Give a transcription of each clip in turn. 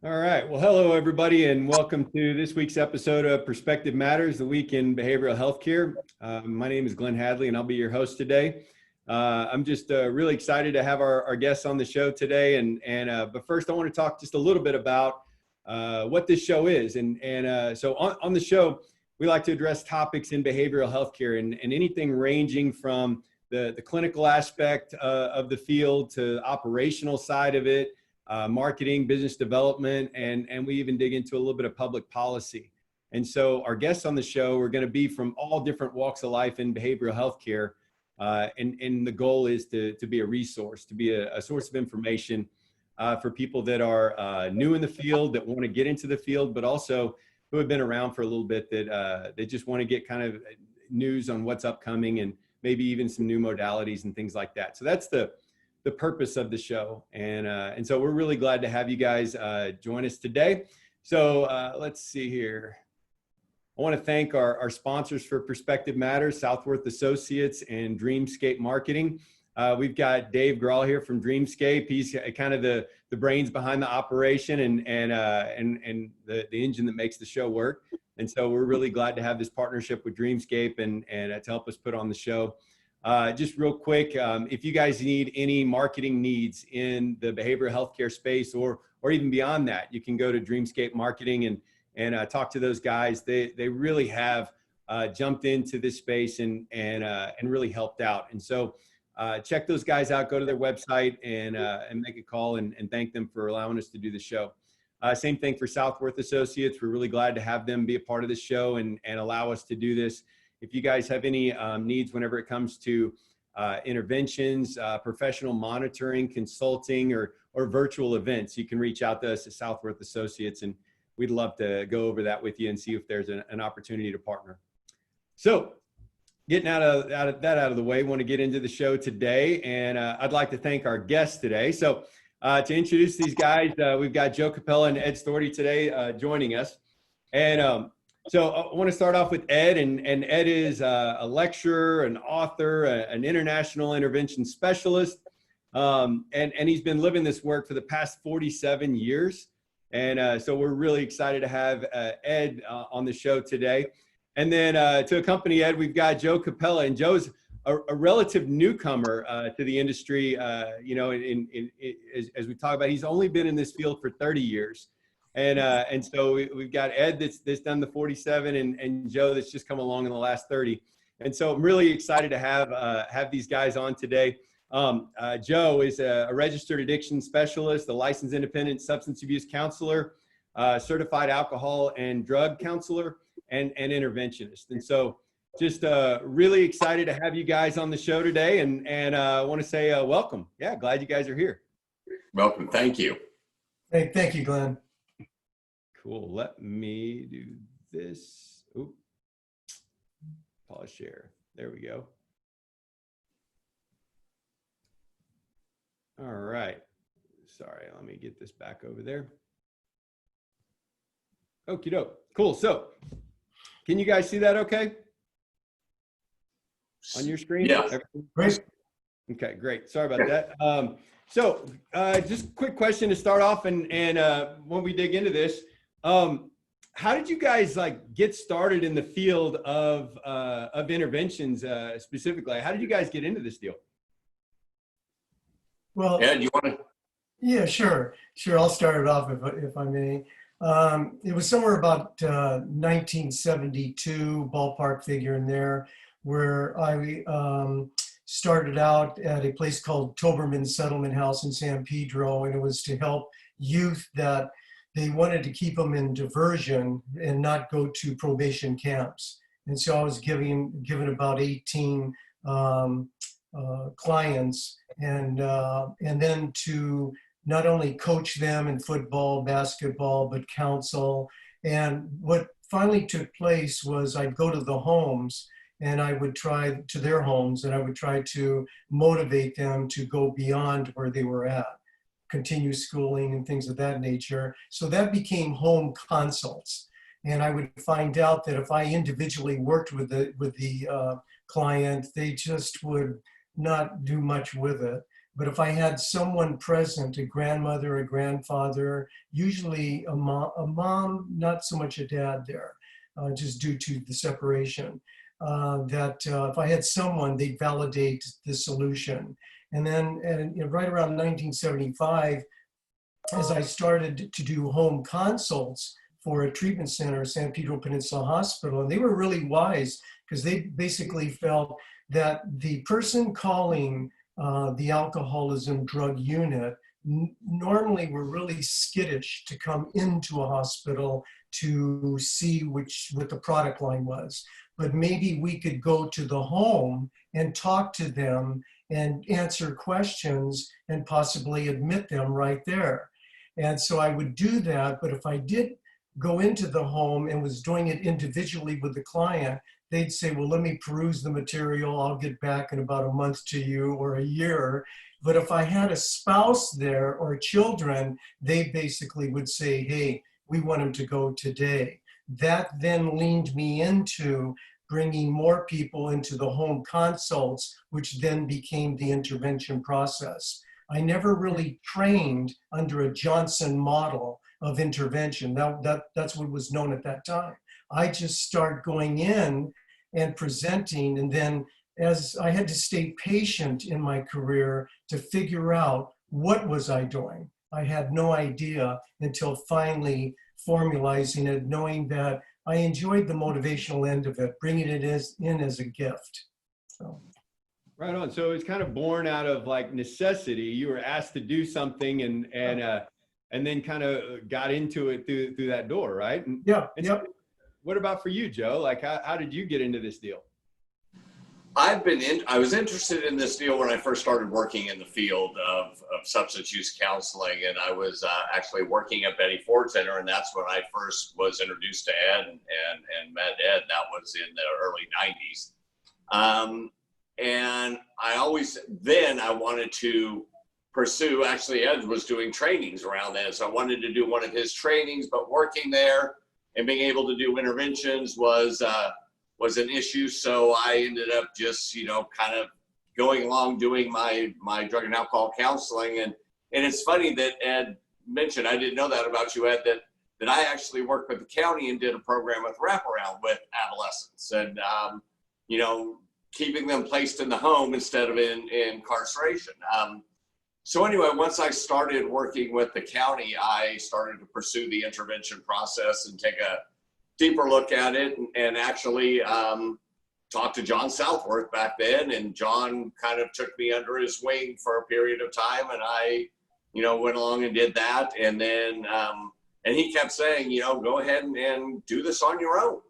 All right. Well, hello, everybody, and welcome to this week's episode of Perspective Matters, the week in behavioral healthcare. My name is Glenn Hadley, and I'll be your host today. I'm just really excited to have our guests on the show today. But first, I want to talk just a little bit about what this show is. So on the show, we like to address topics in behavioral healthcare and anything ranging from the clinical aspect of the field to the operational side of it, marketing, business development, and we even dig into a little bit of public policy. And so our guests on the show are going to be from all different walks of life in behavioral healthcare. And the goal is to be a resource, to be a source of information for people that are new in the field, that want to get into the field, but also who have been around for a little bit, that they just want to get kind of news on what's upcoming and maybe even some new modalities and things like that. So that's the purpose of the show. And so we're really glad to have you guys join us today. So let's see here. I want to thank our sponsors for Perspective Matters, Southworth Associates and Dreamscape Marketing. We've got Dave Grawl here from Dreamscape. He's kind of the brains behind the operation and the engine that makes the show work. And so we're really glad to have this partnership with Dreamscape and to help us put on the show. Just real quick, if you guys need any marketing needs in the behavioral healthcare space or even beyond that, you can go to Dreamscape Marketing and talk to those guys. They really have jumped into this space and really helped out. And so check those guys out, go to their website and make a call and thank them for allowing us to do the show. Same thing for Southworth Associates. We're really glad to have them be a part of the show and allow us to do this. If you guys have any needs whenever it comes to interventions, professional monitoring, consulting, or virtual events, you can reach out to us at Southworth Associates, and we'd love to go over that with you and see if there's an opportunity to partner. So getting out of the way, I want to get into the show today, and I'd like to thank our guests today. So to introduce these guys, we've got Joe Capela and Ed Storti today joining us. And so I want to start off with Ed, and Ed is a lecturer, an author, an international intervention specialist, and he's been living this work for the past 47 years. And so we're really excited to have Ed on the show today. And then to accompany Ed, we've got Joe Capela, and Joe's a relative newcomer to the industry. You know, as we talk about, he's only been in this field for 30 years. And so we've got Ed that's done the 47 and Joe that's just come along in the last 30. And so I'm really excited to have these guys on today. Joe is a registered addiction specialist, a licensed independent substance abuse counselor, certified alcohol and drug counselor, and interventionist. And so just really excited to have you guys on the show today. And I want to say welcome. Yeah, glad you guys are here. Welcome. Thank you. Thank you, Glenn. Cool. Let me do this. Oop. Pause share. There we go. All right. Sorry, let me get this back over there. Okie doke. Cool. So can you guys see that okay? On your screen? Yeah. Great. Okay, great. Sorry about that. So just a quick question to start off and when we dig into this, how did you guys get started in the field of interventions specifically? How did you guys get into this deal? Well, Ed, you want to? yeah, sure. I'll start it off if I may. It was somewhere about 1972, ballpark figure in there, where I started out at a place called Toberman Settlement House in San Pedro, and it was to help youth that they wanted to keep them in diversion and not go to probation camps. And so I was given about 18 clients, and then to not only coach them in football, basketball, but counsel. And what finally took place was I'd go to the homes and I would try to their homes and I would try to motivate them to go beyond where they were at, continue schooling and things of that nature. So that became home consults. And I would find out that if I individually worked with the client, they just would not do much with it. But if I had someone present, a grandmother, a grandfather, usually a mom, not so much a dad there, just due to the separation, if I had someone, they'd validate the solution. And then right around 1975, as I started to do home consults for a treatment center, San Pedro Peninsula Hospital, and they were really wise because they basically felt that the person calling the alcoholism drug unit normally were really skittish to come into a hospital to see what the product line was. But maybe we could go to the home and talk to them and answer questions and possibly admit them right there. And so I would do that, but if I did go into the home and was doing it individually with the client, they'd say, well, let me peruse the material. I'll get back in about a month to you or a year. But if I had a spouse there or children, they basically would say, hey, we want them to go today. That then leaned me into bringing more people into the home consults, which then became the intervention process. I never really trained under a Johnson model of intervention. That's what was known at that time. I just started going in and presenting, and then as I had to stay patient in my career to figure out what was I doing. I had no idea until finally formalizing it, knowing that I enjoyed the motivational end of it, bringing it in as a gift. So. Right on. So it's kind of born out of like necessity. You were asked to do something and then kind of got into it through that door, right? Yeah. So what about for you, Joe? Like how did you get into this deal? I was interested in this deal when I first started working in the field of substance use counseling, and I was actually working at Betty Ford Center, and that's when I first was introduced to Ed and met Ed. That was in the early 90s. And I wanted to pursue, actually Ed was doing trainings around then, so I wanted to do one of his trainings, but working there and being able to do interventions was an issue. So I ended up just, kind of going along doing my drug and alcohol counseling. And it's funny that Ed mentioned, I didn't know that about you, Ed, that I actually worked with the county and did a program with wraparound with adolescents and, keeping them placed in the home instead of in incarceration. So anyway, once I started working with the county, I started to pursue the intervention process and take a deeper look at it and actually talked to John Southworth back then. And John kind of took me under his wing for a period of time. And I, went along and did that. And then, and he kept saying, go ahead and do this on your own,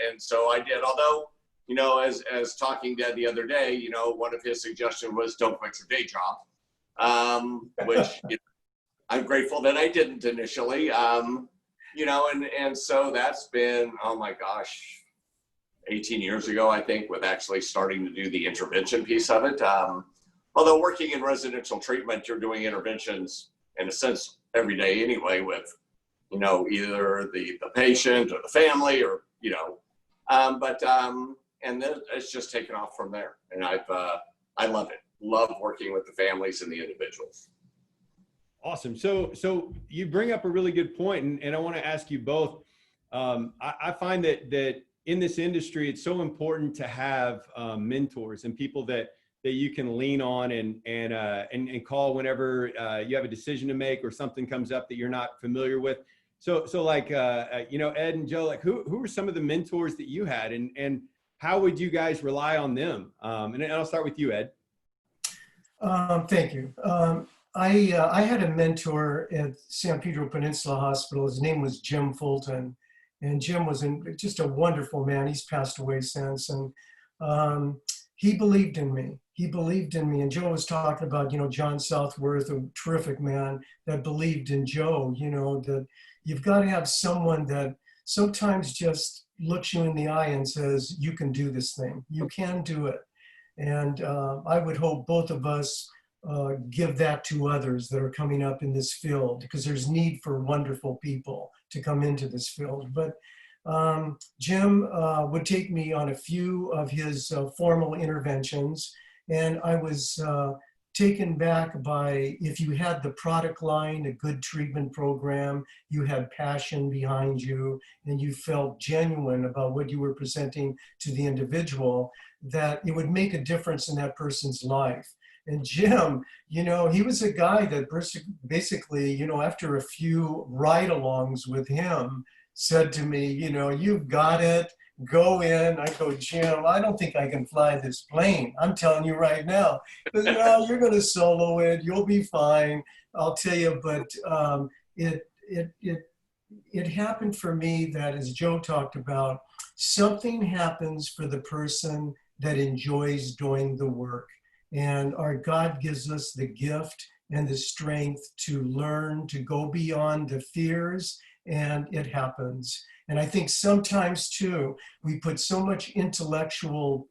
and so I did. Although, as talking to Ed the other day, one of his suggestions was don't quit your day job, which I'm grateful that I didn't initially, and so that's been, oh my gosh, 18 years ago, I think, with actually starting to do the intervention piece of it. Although working in residential treatment, you're doing interventions in a sense every day anyway with, either the patient or the family or, and then it's just taken off from there. And I love it. Love working with the families and the individuals. Awesome. So you bring up a really good point, and I want to ask you both. I find that in this industry, it's so important to have mentors and people that you can lean on and call whenever you have a decision to make or something comes up that you're not familiar with. So like Ed and Joe, like who are some of the mentors that you had, and how would you guys rely on them? And I'll start with you, Ed. Thank you. I had a mentor at San Pedro Peninsula Hospital. His name was Jim Fulton. And Jim was just a wonderful man. He's passed away since. And he believed in me. He believed in me. And Joe was talking about, John Southworth, a terrific man that believed in Joe, that you've got to have someone that sometimes just looks you in the eye and says, you can do this thing. You can do it. And I would hope both of us give that to others that are coming up in this field, because there's need for wonderful people to come into this field. But Jim would take me on a few of his formal interventions, and I was taken back by if you had the product line, a good treatment program, you had passion behind you, and you felt genuine about what you were presenting to the individual, that it would make a difference in that person's life. And Jim, he was a guy that basically, after a few ride-alongs with him, said to me, you've got it. Go in. I go, Jim, I don't think I can fly this plane. I'm telling you right now. But, you're going to solo it. You'll be fine. I'll tell you. But it happened for me that, as Joe talked about, something happens for the person that enjoys doing the work. And our God gives us the gift and the strength to learn, to go beyond the fears, and it happens. And I think sometimes too, we put so much intellectual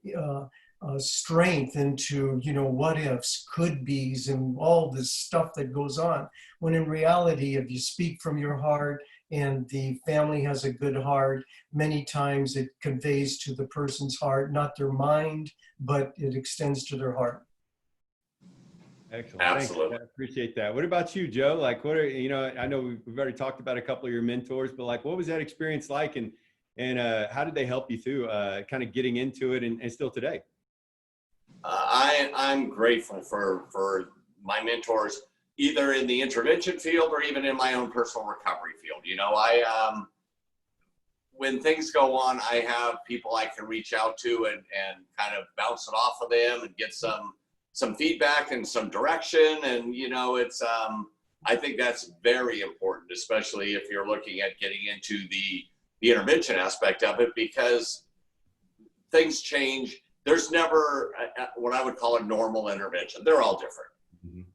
strength into, what ifs, could be's, and all this stuff that goes on. When in reality, if you speak from your heart and the family has a good heart, many times it conveys to the person's heart, not their mind, but it extends to their heart. Excellent. Absolutely. Thanks. I appreciate that. What about you, Joe? Like, what are, I know we've already talked about a couple of your mentors, but like, what was that experience like, and how did they help you through kind of getting into it and still today? I'm grateful for my mentors, either in the intervention field or even in my own personal recovery field. When things go on, I have people I can reach out to and kind of bounce it off of them and get some feedback and some direction. And, I think that's very important, especially if you're looking at getting into the intervention aspect of it, because things change. There's never what I would call a normal intervention. They're all different,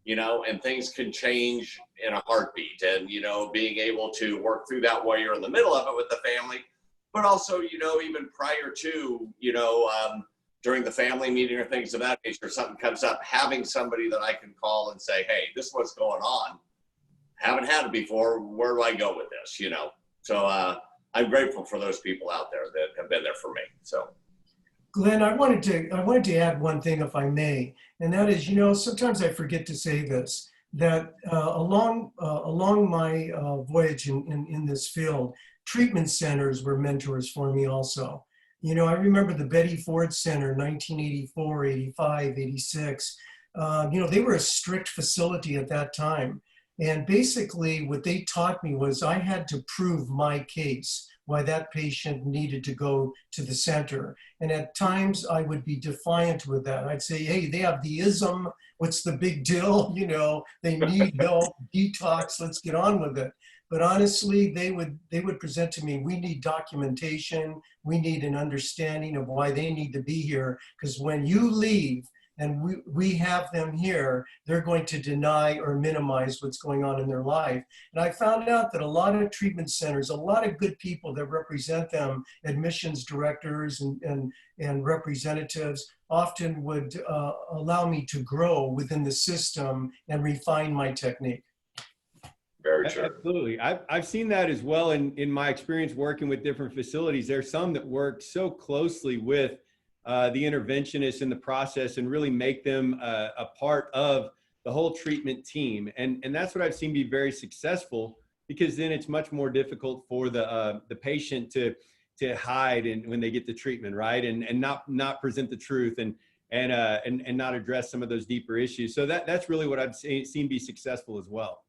and things can change in a heartbeat. And, being able to work through that while you're in the middle of it with the family, but also, even prior to, during the family meeting or things of that nature, something comes up, having somebody that I can call and say, hey, this is what's going on. Haven't had it before. Where do I go with this? So I'm grateful for those people out there that have been there for me. So, Glenn, I wanted to add one thing, if I may, and that is, sometimes I forget to say this, that along my voyage in this field, treatment centers were mentors for me also. I remember the Betty Ford Center, 1984, 85, 86. They were a strict facility at that time. And basically what they taught me was I had to prove my case, why that patient needed to go to the center. And at times I would be defiant with that. I'd say, hey, they have the ism. What's the big deal? They need help, detox, let's get on with it. But honestly, they would present to me, we need documentation. We need an understanding of why they need to be here. Because when you leave and we have them here, they're going to deny or minimize what's going on in their life. And I found out that a lot of treatment centers, a lot of good people that represent them, admissions directors and representatives, often would allow me to grow within the system and refine my technique. very true. Absolutely. I've seen that as well in my experience working with different facilities. There's some that work so closely with the interventionists in the process and really make them a part of the whole treatment team. And that's what I've seen be very successful, because then it's much more difficult for the patient to hide when they get the treatment, right? And not present the truth and not address some of those deeper issues. So that's really what I've seen be successful as well.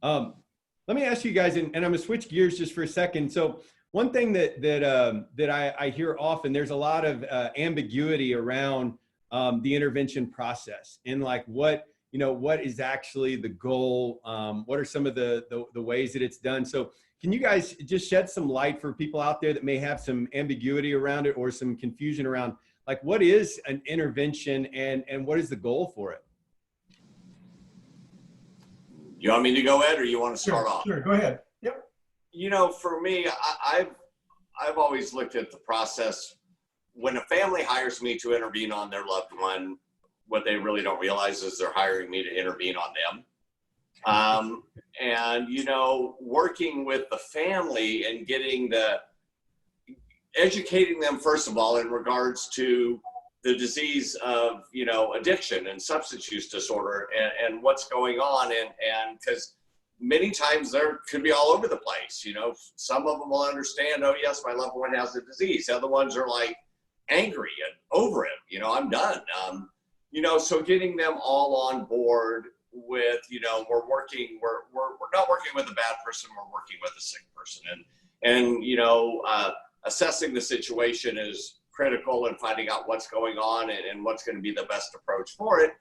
Let me ask you guys, and I'm gonna switch gears just for a second. So one thing that I hear often, there's a lot of ambiguity around the intervention process, and like what is actually the goal? What are some of the ways that it's done? So can you guys just shed some light for people out there that may have some ambiguity around it or some confusion around, like, what is an intervention and what is the goal for it? You want me to go, Ed, or you want to start off? Sure, go ahead. Yep. For me, I've always looked at the process. When a family hires me to intervene on their loved one, what they really don't realize is they're hiring me to intervene on them. And, working with the family and educating them, first of all, in regards to the disease of, you know, addiction and substance use disorder and what's going on. And because many times there could be all over the place, you know, some of them will understand, oh yes, my loved one has the disease. The other ones are like angry and over it, you know, I'm done. You know, so getting them all on board with, you know, we're not working with a bad person, we're working with a sick person. And you know, assessing the situation is critical and finding out what's going on and what's going to be the best approach for it.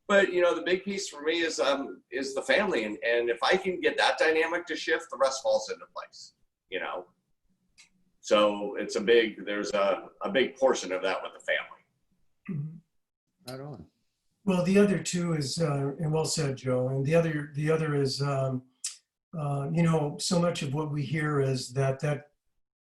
But, you know, the big piece for me is the family. And if I can get that dynamic to shift, the rest falls into place, you know? So there's a big portion of that with the family. Right on. Well, the other two is, and well said, Joe. And the other is, you know, so much of what we hear is that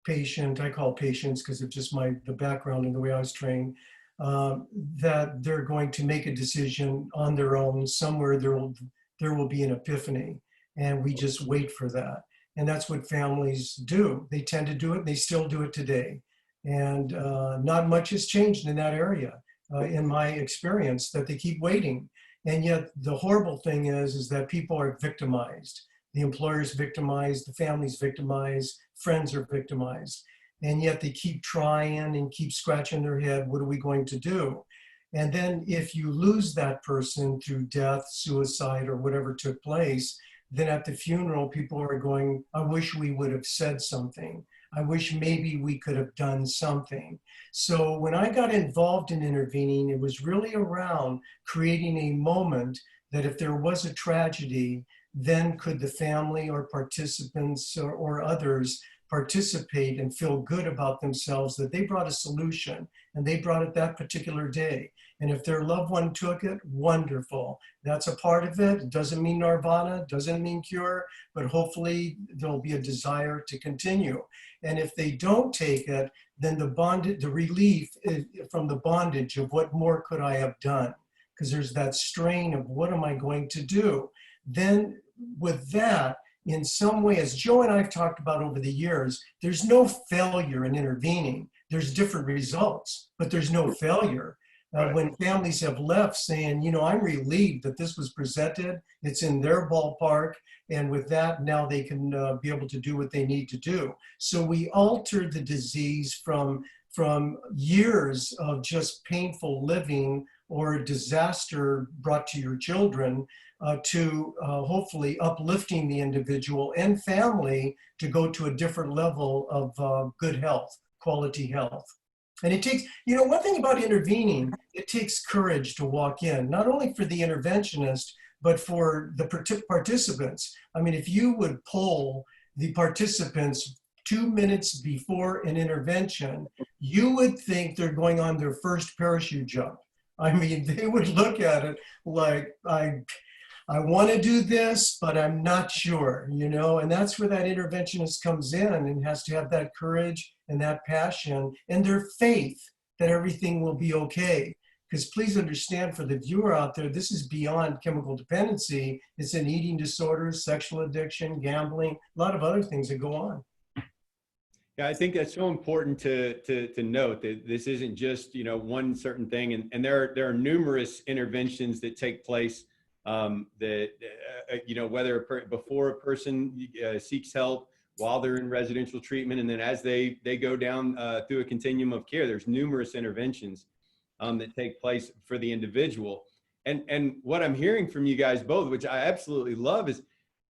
patient, I call patients because of just the background and the way I was trained, that they're going to make a decision on their own. Somewhere there will be an epiphany, and we just wait for that. And that's what families do. They tend to do it. They still do it today. And not much has changed in that area, in my experience, that they keep waiting. And yet the horrible thing is that people are victimized. The employer's victimized, the family's victimized, friends are victimized. And yet they keep trying and keep scratching their head, what are we going to do? And then if you lose that person through death, suicide, or whatever took place, then at the funeral, people are going, I wish we would have said something. I wish maybe we could have done something. So when I got involved in intervening, it was really around creating a moment that if there was a tragedy, then could the family or participants or others participate and feel good about themselves that they brought a solution and they brought it that particular day. And if their loved one took it, wonderful. That's a part of it. It doesn't mean nirvana, doesn't mean cure, but hopefully there'll be a desire to continue. And if they don't take it, then the relief from the bondage of what more could I have done? Because there's that strain of what am I going to do? Then with that, in some way, as Joe and I have talked about over the years, there's no failure in intervening. There's different results, but there's no failure. Right. When families have left saying, you know, I'm relieved that this was presented, it's in their ballpark, and with that, now they can be able to do what they need to do. So we altered the disease from years of just painful living or disaster brought to your children to hopefully uplifting the individual and family to go to a different level of good health, quality health. And it takes, you know, one thing about intervening, it takes courage to walk in, not only for the interventionist, but for the participants. I mean, if you would poll the participants 2 minutes before an intervention, you would think they're going on their first parachute jump. I mean, they would look at it like, I want to do this, but I'm not sure, you know, and that's where that interventionist comes in and has to have that courage and that passion and their faith that everything will be okay. Because please understand, for the viewer out there, this is beyond chemical dependency. It's in eating disorders, sexual addiction, gambling, a lot of other things that go on. Yeah, I think that's so important to note that this isn't just, you know, one certain thing, and there are numerous interventions that take place that you know, whether before a person seeks help, while they're in residential treatment, and then as they go down through a continuum of care, there's numerous interventions that take place for the individual. And what I'm hearing from you guys both, which I absolutely love,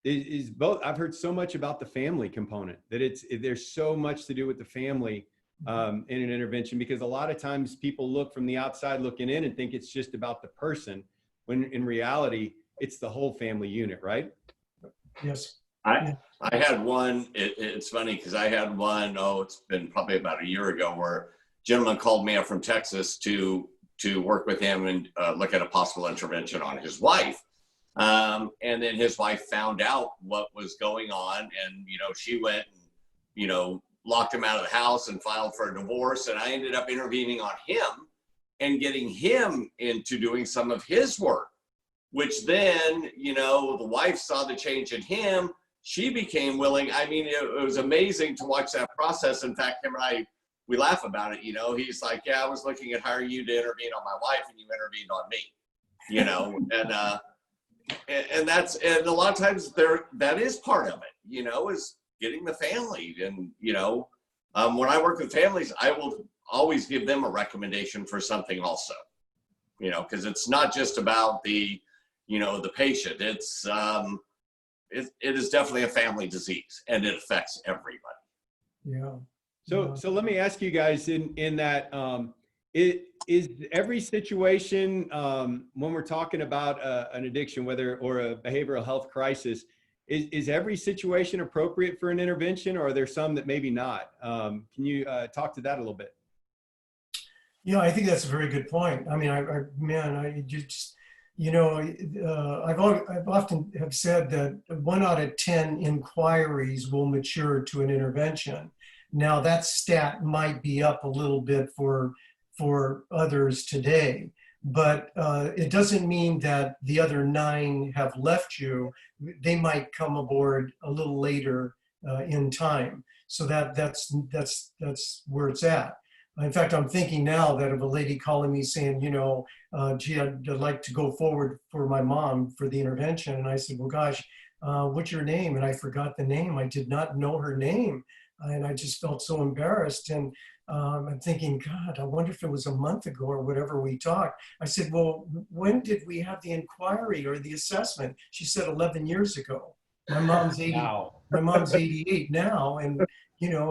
is both. I've heard so much about the family component, that there's so much to do with the family in an intervention, because a lot of times people look from the outside looking in and think it's just about the person, when in reality it's the whole family unit, right? Yes. I had one, it's funny because I had one, it's been probably about a year ago, where a gentleman called me up from Texas to work with him and look at a possible intervention on his wife. And then his wife found out what was going on, and, you know, she went and, you know, locked him out of the house and filed for a divorce. And I ended up intervening on him and getting him into doing some of his work, which then, you know, the wife saw the change in him. She became willing. I mean, it was amazing to watch that process. In fact, him and I we laugh about it, he's like, yeah, I was looking at hiring you to intervene on my wife and you intervened on me, and that's, and a lot of times that is part of it, is getting the family. And, when I work with families, I will always give them a recommendation for something also, because it's not just about the patient. It's, it is definitely a family disease and it affects everybody. Yeah. So let me ask you guys in that, it is every situation, when we're talking about an addiction, or a behavioral health crisis, is every situation appropriate for an intervention, or are there some that maybe not? Can you talk to that a little bit? Yeah, I think that's a very good point. I mean, I've often have said that 1 out of 10 inquiries will mature to an intervention. Now that stat might be up a little bit for others today, but it doesn't mean that the other 9 have left you. They might come aboard a little later in time. So that's where it's at. In fact, I'm thinking now that of a lady calling me saying, gee, I'd like to go forward for my mom for the intervention. And I said, well, gosh, what's your name? And I forgot the name. I did not know her name. And I just felt so embarrassed. And I'm thinking, God, I wonder if it was a month ago or whatever we talked. I said, well, when did we have the inquiry or the assessment? She said 11 years ago. My mom's 80. Wow. My mom's 88 now. And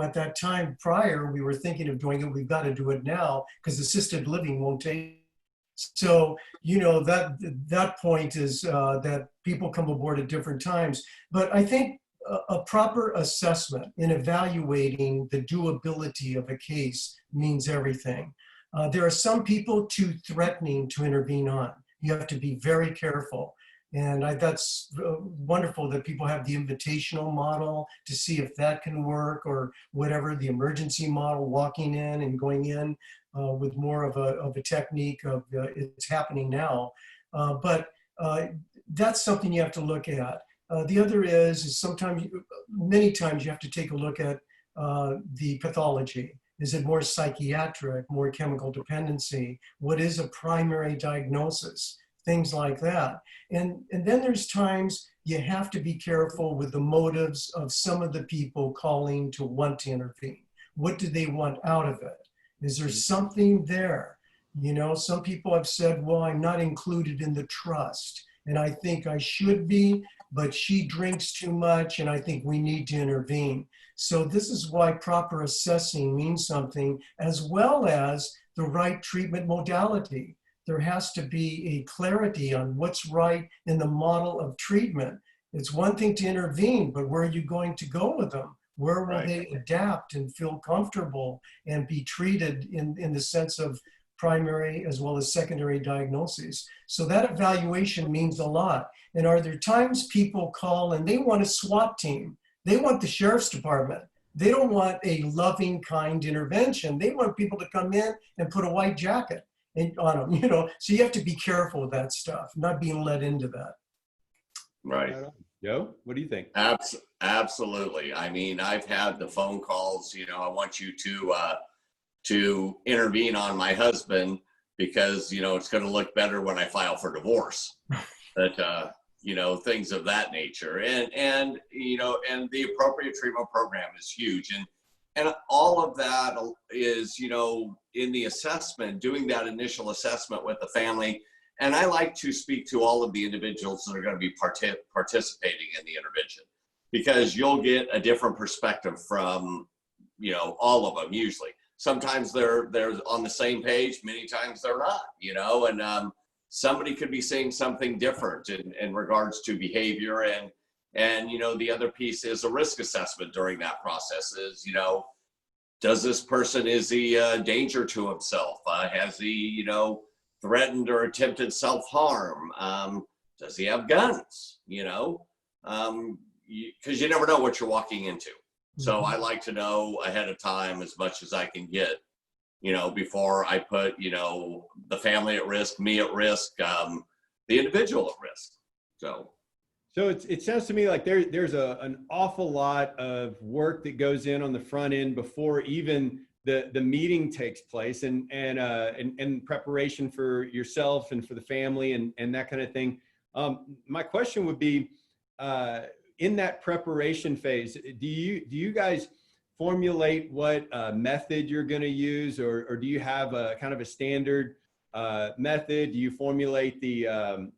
at that time prior, we were thinking of doing it. We've got to do it now because assisted living won't take. So, that point is that people come aboard at different times. But I think a proper assessment in evaluating the doability of a case means everything. There are some people too threatening to intervene on. You have to be very careful. And that's wonderful that people have the invitational model to see if that can work, or whatever, the emergency model, walking in and going in with more of a technique of it's happening now. But that's something you have to look at. The other is many times you have to take a look at the pathology. Is it more psychiatric, more chemical dependency? What is a primary diagnosis? Things like that. And then there's times you have to be careful with the motives of some of the people calling to want to intervene. What do they want out of it? Is there something there? Some people have said, well, I'm not included in the trust, and I think I should be, but she drinks too much and I think we need to intervene. So this is why proper assessing means something, as well as the right treatment modality. There has to be a clarity on what's right in the model of treatment. It's one thing to intervene, but where are you going to go with them? Where will they adapt and feel comfortable and be treated in the sense of primary as well as secondary diagnoses? So that evaluation means a lot. And are there times people call and they want a SWAT team? They want the sheriff's department. They don't want a loving, kind intervention. They want people to come in and put a white jacket on them, so you have to be careful with that stuff, not being led into that. Right. Joe, what do you think? Absolutely. I mean, I've had the phone calls, I want you to intervene on my husband because, it's going to look better when I file for divorce. But, things of that nature. And the appropriate treatment program is huge. And all of that is, in the assessment, doing that initial assessment with the family. And I like to speak to all of the individuals that are going to be participating in the intervention, because you'll get a different perspective from, all of them usually. Sometimes they're on the same page, many times they're not, and somebody could be saying something different in regards to behavior. And, the other piece is a risk assessment during that process is, does this person, is he a danger to himself? Has he, threatened or attempted self-harm? Does he have guns? Because you never know what you're walking into. So I like to know ahead of time as much as I can get, before I put, the family at risk, me at risk, the individual at risk. So it sounds to me like there's an awful lot of work that goes in on the front end before even the meeting takes place and preparation for yourself and for the family and that kind of thing. My question would be, in that preparation phase, do you guys formulate what method you're going to use, or do you have a kind of a standard method? Do you formulate the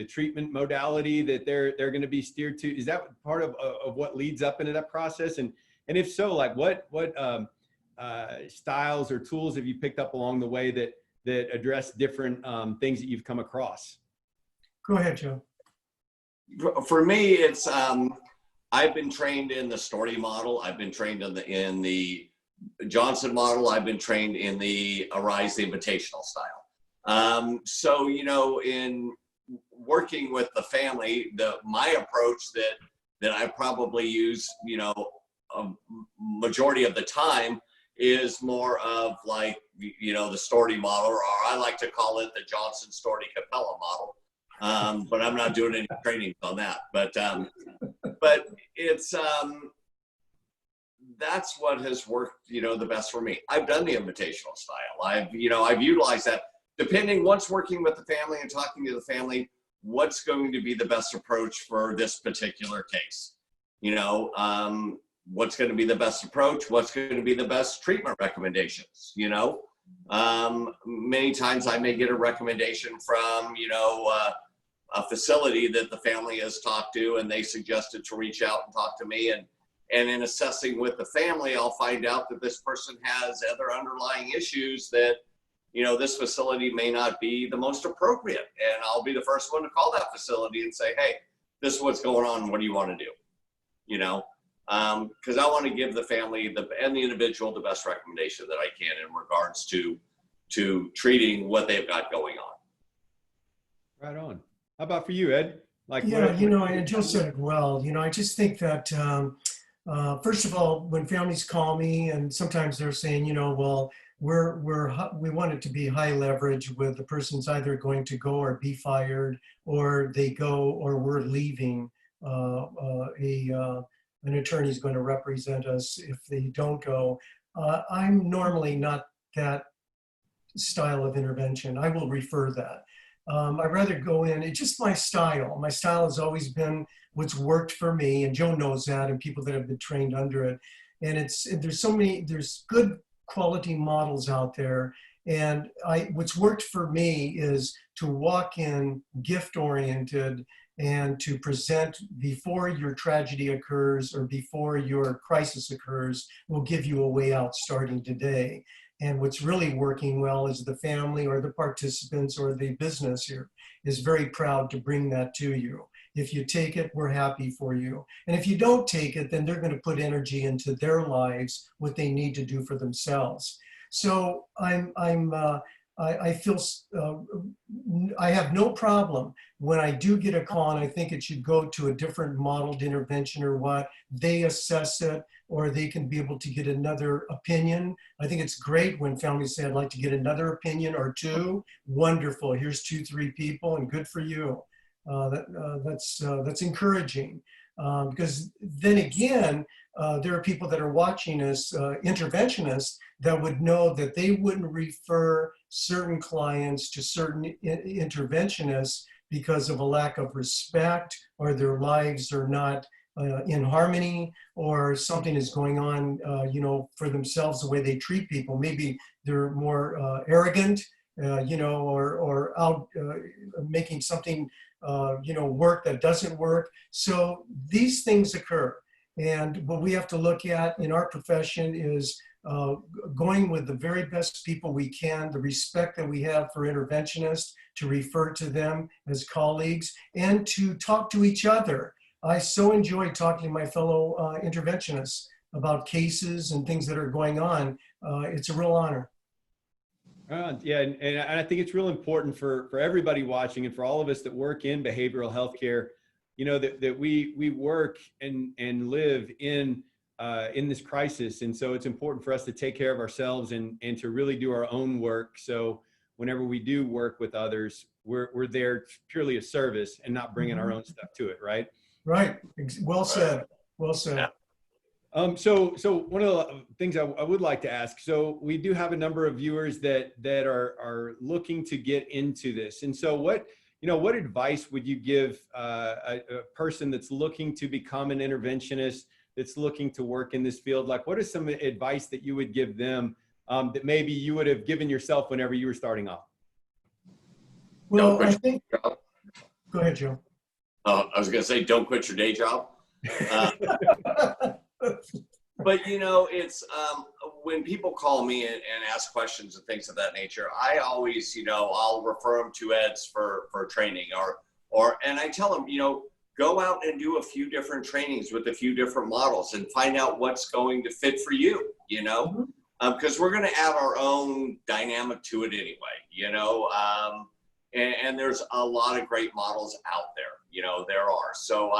treatment modality that they're going to be steered to? Is that part of what leads up into that process? And if so, like what styles or tools have you picked up along the way that address different things that you've come across? Go ahead, Joe. For me, it's I've been trained in the Storti model. I've been trained in the Johnson model. I've been trained in the Arise the Invitational style. So, you know, in working with the family, my approach that I probably use, you know, a majority of the time is more of like, you know, the Storti model, or I like to call it the Johnson Storti Capela model. But I'm not doing any training on that. But it's that's what has worked, you know, the best for me. I've done the invitational style. I've utilized that. Depending, once working with the family and talking to the family, what's going to be the best approach for this particular case? You know, what's going to be the best approach? What's going to be the best treatment recommendations? You know, many times I may get a recommendation from, you know, a facility that the family has talked to, and they suggested to reach out and talk to me. And in assessing with the family, I'll find out that this person has other underlying issues that, you know, this facility may not be the most appropriate. And I'll be the first one to call that facility and say, hey, this is what's going on. What do you want to do? You know, because I want to give the family and the individual the best recommendation that I can in regards to treating what they've got going on. Right on. How about for you, Ed? Like, Yeah, you know, and Joe said it well. You know, I just think that, first of all, when families call me, and sometimes they're saying, you know, well, we want it to be high leverage with the person's either going to go or be fired, or they go, or we're leaving. An attorney is going to represent us if they don't go. I'm normally not that style of intervention. I will refer that. I'd rather go in. It's just my style. My style has always been what's worked for me, and Joe knows that, and people that have been trained under it. And there's good quality models out there. And what's worked for me is to walk in gift-oriented and to present before your tragedy occurs or before your crisis occurs. Will give you a way out starting today. And what's really working well is the family or the participants or the business here is very proud to bring that to you. If you take it, we're happy for you. And if you don't take it, then they're going to put energy into their lives, what they need to do for themselves. So I feel I have no problem when I do get a call, and I think it should go to a different modeled intervention or what, they assess it, or they can be able to get another opinion. I think it's great when families say, I'd like to get another opinion or two. Wonderful, here's 2-3 people, and good for you. That's encouraging, because then again, there are people that are watching us, interventionists, that would know that they wouldn't refer certain clients to certain interventionists because of a lack of respect, or their lives are not in harmony, or something is going on, you know, for themselves, the way they treat people. Maybe they're more arrogant, you know, or out making something, you know, work that doesn't work. So these things occur. And what we have to look at in our profession is going with the very best people we can, the respect that we have for interventionists, to refer to them as colleagues, and to talk to each other. I so enjoy talking to my fellow interventionists about cases and things that are going on. It's a real honor. Yeah, and I think it's real important for everybody watching, and for all of us that work in behavioral health care, you know, that we work and live in this crisis. And so it's important for us to take care of ourselves and to really do our own work. So whenever we do work with others, we're there purely a service and not bringing our own stuff to it, right? Right. Well said. Well said. So one of the things I would like to ask, so we do have a number of viewers that are looking to get into this. And so what advice would you give a person that's looking to become an interventionist, that's looking to work in this field? Like, what is some advice that you would give them that maybe you would have given yourself whenever you were starting off? Well, Don't I quit think, your job. go ahead, Joe. I was going to say, don't quit your day job. But it's when people call me and ask questions and things of that nature, I always, I'll refer them to eds for training and I tell them, go out and do a few different trainings with a few different models and find out what's going to fit for you, because we're going to add our own dynamic to it anyway, and there's a lot of great models out there, there are. So,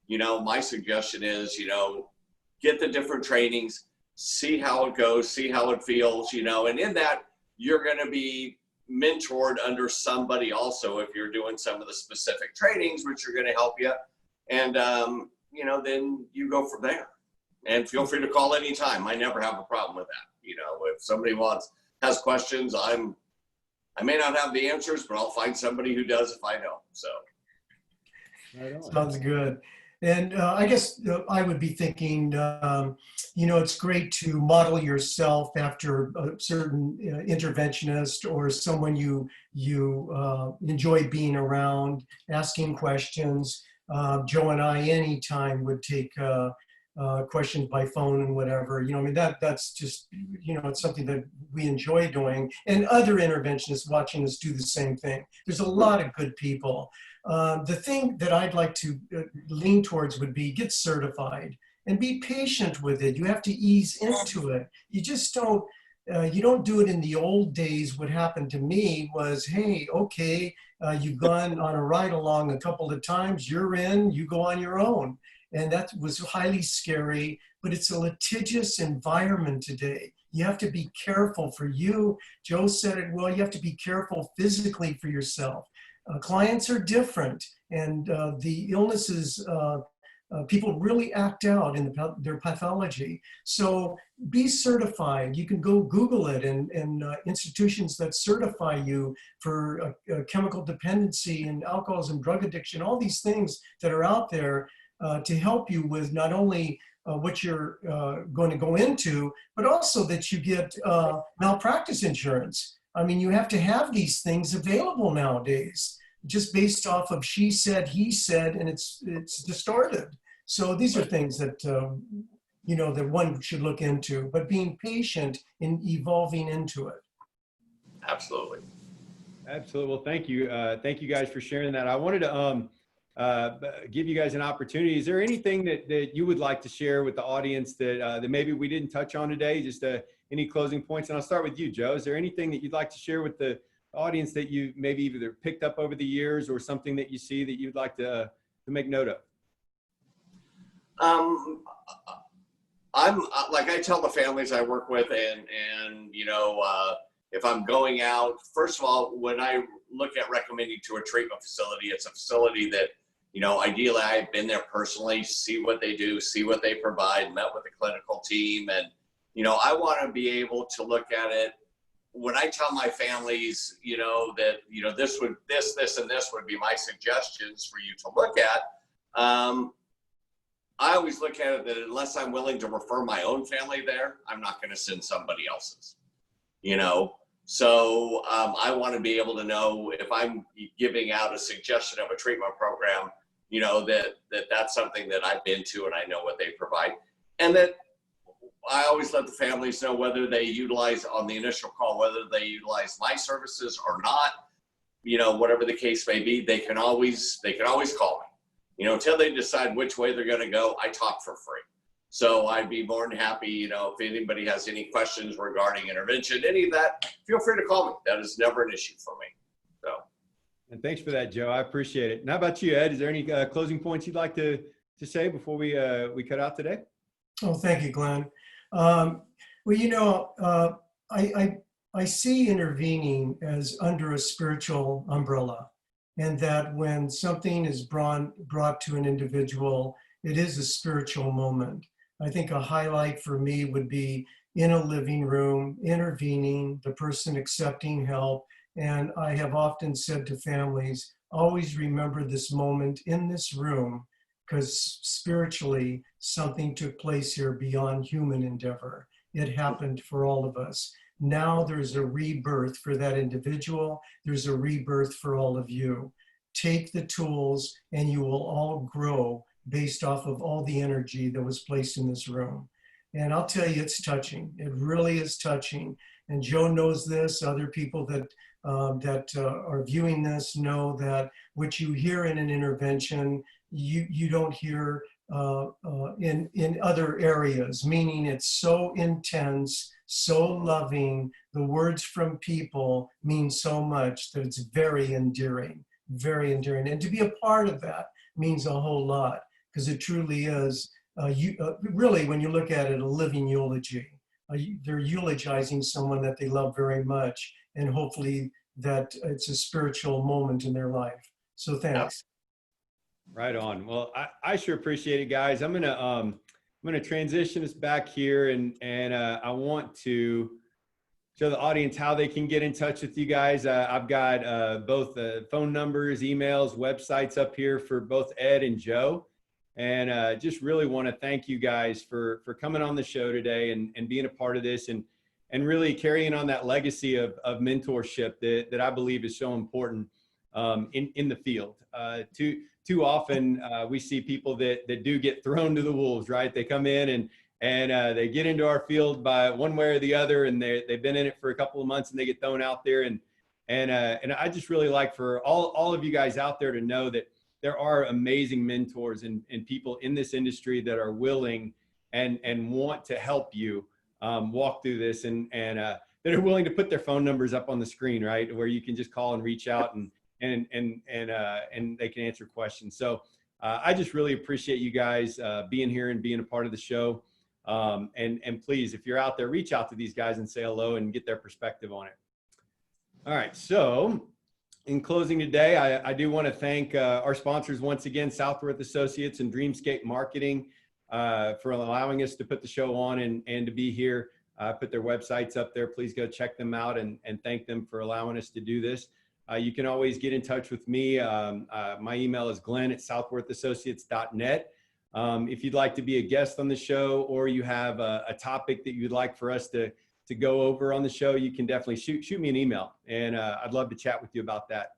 my suggestion is, get the different trainings, see how it goes, see how it feels, and in that, you're going to be mentored under somebody also if you're doing some of the specific trainings, which are going to help you. And, then you go from there. And feel free to call anytime. I never have a problem with that. If somebody has questions, I may not have the answers, but I'll find somebody who does if I don't. So. Sounds good. And I guess I would be thinking, it's great to model yourself after a certain interventionist or someone you enjoy being around, asking questions. Joe and I, anytime, would take questions by phone and whatever. That's just, it's something that we enjoy doing. And other interventionists watching us do the same thing. There's a lot of good people. The thing that I'd like to lean towards would be get certified and be patient with it. You have to ease into it. You just don't, you don't do it in the old days. What happened to me was, hey, okay, you've gone on a ride along a couple of times, you're in, you go on your own. And that was highly scary, but it's a litigious environment today. You have to be careful for you. Joe said it well, you have to be careful physically for yourself. Clients are different, and the illnesses, people really act out in their pathology. So be certified. You can go Google it, and institutions that certify you for chemical dependency and alcoholism, drug addiction, all these things that are out there to help you with not only what you're going to go into, but also that you get malpractice insurance. I mean, you have to have these things available nowadays, just based off of she said, he said, and it's distorted. So these are things that, that one should look into, but being patient in evolving into it. Absolutely. Absolutely. Well, thank you. Thank you guys for sharing that. I wanted to give you guys an opportunity. Is there anything that you would like to share with the audience that maybe we didn't touch on today? Just any closing points? And I'll start with you, Joe. Is there anything that you'd like to share with the audience that you maybe either picked up over the years or something that you see that you'd like to make note of? I'm like I tell the families I work with, and if I'm going out, first of all, when I look at recommending to a treatment facility, it's a facility that, ideally I've been there personally, see what they do, see what they provide, met with the clinical team. And, I want to be able to look at it. When I tell my families, that, this, and this would be my suggestions for you to look at. I always look at it that unless I'm willing to refer my own family there, I'm not going to send somebody else's, So I want to be able to know if I'm giving out a suggestion of a treatment program, that's something that I've been to and I know what they provide. And that I always let the families know whether they utilize on the initial call, whether they utilize my services or not, whatever the case may be, they can always call me, until they decide which way they're going to go. I talk for free. So I'd be more than happy, if anybody has any questions regarding intervention, any of that, feel free to call me. That is never an issue for me. So. And thanks for that, Joe. I appreciate it. And how about you, Ed? Is there any closing points you'd like to say before we cut out today? Oh, thank you, Glenn. Well, I see intervening as under a spiritual umbrella, and that when something is brought to an individual, it is a spiritual moment. I think a highlight for me would be in a living room, intervening, the person accepting help. And I have often said to families, always remember this moment in this room, because spiritually something took place here beyond human endeavor. It happened for all of us. Now there's a rebirth for that individual. There's a rebirth for all of you. Take the tools and you will all grow based off of all the energy that was placed in this room. And I'll tell you, it's touching. It really is touching. And Joe knows this. Other people that are viewing this know that what you hear in an intervention, you don't hear in other areas, meaning it's so intense, so loving. The words from people mean so much that it's very endearing, very endearing. And to be a part of that means a whole lot, because it truly is, really, when you look at it, a living eulogy. They're eulogizing someone that they love very much, and hopefully that it's a spiritual moment in their life. So thanks. Right on. Well, I sure appreciate it, guys. I'm gonna transition us back here, and I want to show the audience how they can get in touch with you guys. I've got both phone numbers, emails, websites up here for both Ed and Joe, and just really want to thank you guys for coming on the show today and being a part of this and really carrying on that legacy of mentorship that I believe is so important in the field. Too often we see people that do get thrown to the wolves, right? They come in and they get into our field by one way or the other, and they've been in it for a couple of months and they get thrown out there. And I just really like for all of you guys out there to know that there are amazing mentors and people in this industry that are willing and want to help you walk through this and that are willing to put their phone numbers up on the screen, right? Where you can just call and reach out and they can answer questions. So I just really appreciate you guys being here and being a part of the show. And please, if you're out there, reach out to these guys and say hello and get their perspective on it. All right. So in closing today, I do want to thank our sponsors once again, Southworth Associates and Dreamscape Marketing, for allowing us to put the show on and to be here. Put their websites up there. Please go check them out and thank them for allowing us to do this. You can always get in touch with me. My email is glenn@southworthassociates.net. If you'd like to be a guest on the show, or you have a topic that you'd like for us to go over on the show, you can definitely shoot me an email, and I'd love to chat with you about that.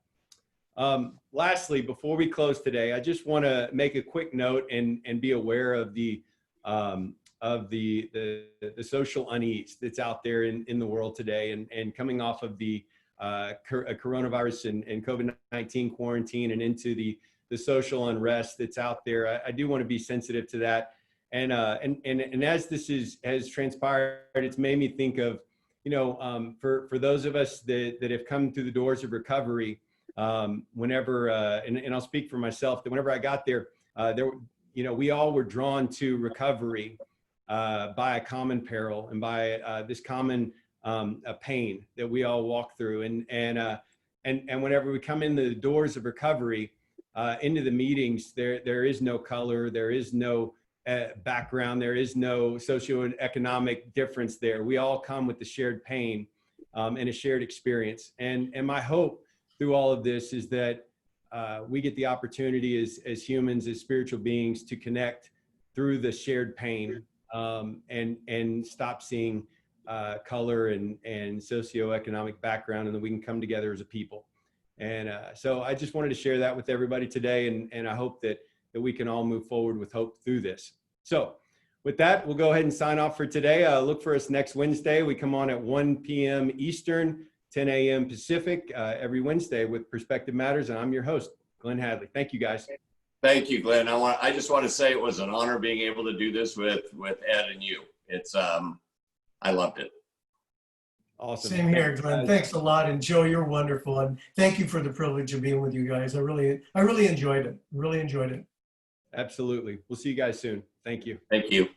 Lastly, before we close today, I just want to make a quick note and be aware of the social unease that's out there in the world today, and coming off of the coronavirus and COVID-19 quarantine and into the social unrest that's out there. I do want to be sensitive to that. And as this has transpired, it's made me think of, for those of us that have come through the doors of recovery, whenever, and I'll speak for myself, that whenever I got there, we all were drawn to recovery by a common peril and by this common a pain that we all walk through, and whenever we come in the doors of recovery, into the meetings, there is no color, there is no background, there is no socioeconomic difference there. We all come with the shared pain and a shared experience, and my hope through all of this is that we get the opportunity as humans, as spiritual beings, to connect through the shared pain and stop seeing color and socioeconomic background, and that we can come together as a people. And so I just wanted to share that with everybody today, and I hope that we can all move forward with hope through this. So with that, we'll go ahead and sign off for today. Look for us next Wednesday. We come on at 1 p.m. Eastern, 10 a.m. Pacific, every Wednesday with Perspective Matters, and I'm your host, Glenn Hadley. Thank you, guys. Thank you, Glenn. I just want to say it was an honor being able to do this with Ed and you. It's I loved it. Awesome. Same here, Glenn. Thanks a lot. And Joe, you're wonderful. And thank you for the privilege of being with you guys. I really enjoyed it. Really enjoyed it. Absolutely. We'll see you guys soon. Thank you. Thank you.